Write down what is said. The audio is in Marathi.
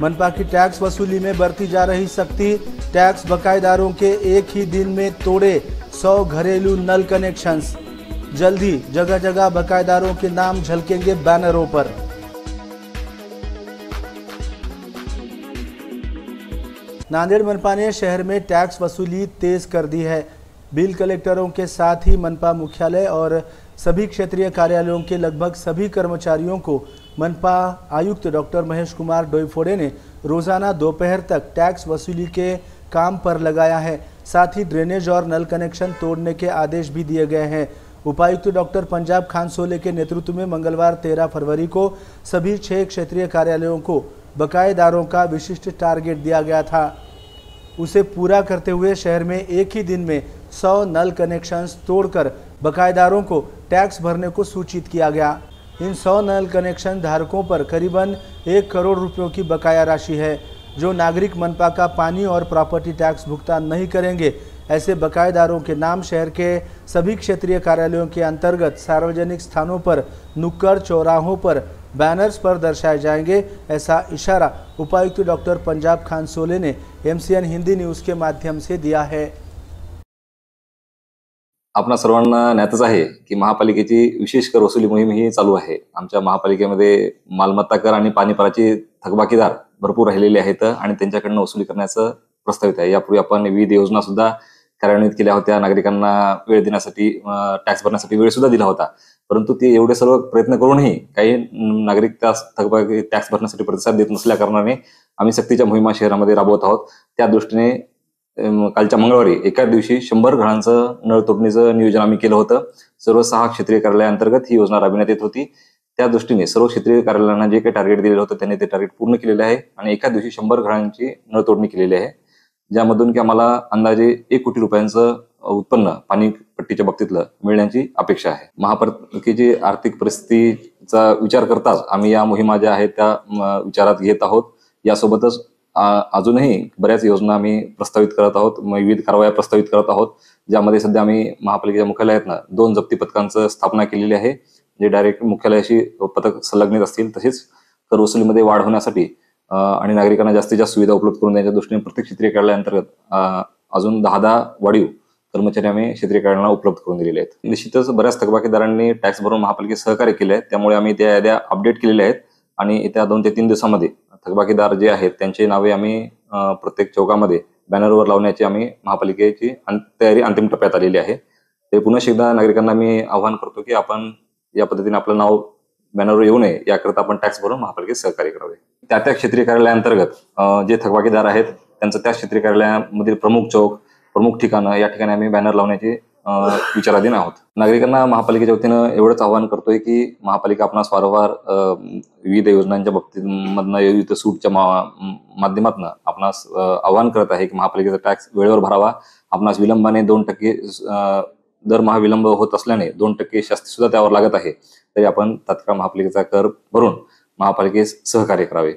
मनपा की टैक्स वसूली में बरती जा रही सख्ती। टैक्स बकायेदारों के एक ही दिन में तोड़े 100 घरेलू नल कनेक्शंस। जल्द ही जगह जगह बकायेदारों के नाम झलकेंगे बैनरों पर। नांदेड़ मनपा ने शहर में टैक्स वसूली तेज कर दी है। बिल कलेक्टरों के साथ ही मनपा मुख्यालय और सभी क्षेत्रीय कार्यालयों के लगभग सभी कर्मचारियों को मनपा आयुक्त डॉक्टर महेश कुमार डोईफोड़े ने रोजाना दोपहर तक टैक्स वसूली के काम पर लगाया है। साथ ही ड्रेनेज और नल कनेक्शन तोड़ने के आदेश भी दिए गए हैं। उपायुक्त डॉक्टर पंजाब खान सोले के नेतृत्व में मंगलवार 13 फरवरी को सभी 6 क्षेत्रीय कार्यालयों को बकायेदारों का विशिष्ट टारगेट दिया गया था। उसे पूरा करते हुए शहर में एक ही दिन में 100 नल कनेक्शंस तोड़कर बकायेदारों को टैक्स भरने को सूचित किया गया। इन 100 नल कनेक्शन धारकों पर करीबन 1 करोड़ रुपयों की बकाया राशि है। जो नागरिक मनपा का पानी और प्रॉपर्टी टैक्स भुगतान नहीं करेंगे, ऐसे बकायेदारों के नाम शहर के सभी क्षेत्रीय कार्यालयों के अंतर्गत सार्वजनिक स्थानों पर, नुक्कड़ चौराहों पर, बैनर्स पर दर्शाए जाएंगे। ऐसा इशारा उपायुक्त डॉक्टर पंजाब खान सोले ने MCN हिंदी न्यूज के माध्यम से दिया है। आपणा सर्वांना ज्ञातच आहे की महापालिकेची विशेष कर वसुली मोहीम ही चालू आहे। आमच्या महापालिकेमध्ये मालमत्ता कर आणि पाणी कराचे थकबाकीदार भरपूर राहिलेले आहेत आणि त्यांच्याकडून वसुली करण्याचं प्रस्तावित आहे। यापूर्वी आपण विविध योजना सुद्धा कार्यान्वित केल्या होत्या। नागरिकांना वेळ देण्यासाठी, टॅक्स भरण्यासाठी वेळ सुद्धा दिला होता। परंतु ते एवढे सर्व प्रयत्न करूनही काही नागरिक त्या थकबाकी टॅक्स भरण्यासाठी प्रतिसाद देत नसल्या कारणाने आम्ही सक्तीच्या मोहिमा शहरामध्ये राबवत आहोत। त्या दृष्टीने कालच्या मंगळवारी एका दिवशी 100 घरांचं नळ तोडणीचं नियोजन आम्ही केलं होतं। सर्व 6 क्षेत्रीय कार्यालयांतर्गत ही योजना राबविण्यात येत होती। त्या दृष्टीने सर्व क्षेत्रीय कार्यालयांना जे काही टार्गेट दिलेलं होतं त्यांनी ते टार्गेट पूर्ण केलेले आहे आणि एका दिवशी 100 घरांची नळ तोडणी केलेली आहे, ज्यामधून की आम्हाला अंदाजे 1 कोटी रुपयांचं उत्पन्न पाणीपट्टीच्या बाबतीतलं मिळण्याची अपेक्षा आहे। महापालिकेची आर्थिक परिस्थितीचा विचार करताच आम्ही या मोहिमा ज्या आहेत त्या विचारात घेत आहोत। यासोबतच अजूनही बऱ्याच योजना आम्ही प्रस्तावित करत आहोत, विविध कारवाया प्रस्तावित करत आहोत, ज्यामध्ये सध्या आम्ही महापालिकेच्या मुख्यालयातनं 2 जप्ती पथकांचं स्थापना केलेली आहे, जे डायरेक्ट मुख्यालयाशी पथक संलग्नित असतील। तसेच कर वसुलीमध्ये वाढ होण्यासाठी आणि नागरिकांना जास्तीत जास्त सुविधा उपलब्ध करून देण्याच्या दृष्टीने प्रत्येक क्षेत्रीय कार्यालयांतर्गत अजून 10 वाढीव कर्मचारी आम्ही क्षेत्रीय कार्यालयांना उपलब्ध करून दिलेले आहेत। निश्चितच बऱ्याच थकबाकीदारांनी टॅक्स भरून महापालिकेत सहकार्य केले आहे, त्यामुळे आम्ही त्या याद्या अपडेट केलेल्या आहेत आणि येत्या 2 ते 3 दिवसांमध्ये थकबाकीदार जे आहेत त्यांची नावे आम्ही प्रत्येक चौकामध्ये बॅनरवर लावण्याची आम्ही महापालिकेची तयारी अंतिम टप्प्यात आलेली आहे। ते पुन्हा एकदा नागरिकांना मी आवाहन करतो की आपण या पद्धतीने आपलं नाव बॅनरवर येऊ नये, याकरता आपण टॅक्स भरून महापालिकेत सहकार्य करावे। त्या क्षेत्रीय कार्यालयांतर्गत जे थकबाकीदार आहेत त्यांचं त्या क्षेत्रीय कार्यालयामधील प्रमुख चौक, प्रमुख ठिकाणं या ठिकाणी आम्ही बॅनर लावण्याची विचाराधीन आहोत। नागरिकांना महापालिकेच्या वतीनं एवढंच आवाहन करतोय की महापालिका आपणास वारंवार विविध योजनांच्या बाबतीमधनं, विविध सूटच्या माध्यमातून आपणास आवाहन करत आहे की महापालिकेचा टॅक्स वेळेवर भरावा। आपणास विलंबाने 2% दरमहा विलंब होत असल्याने 2% शास्ती सुद्धा त्यावर लागत आहे, तरी आपण तात्काळ महापालिकेचा कर भरून महापालिकेस सहकार्य करावे।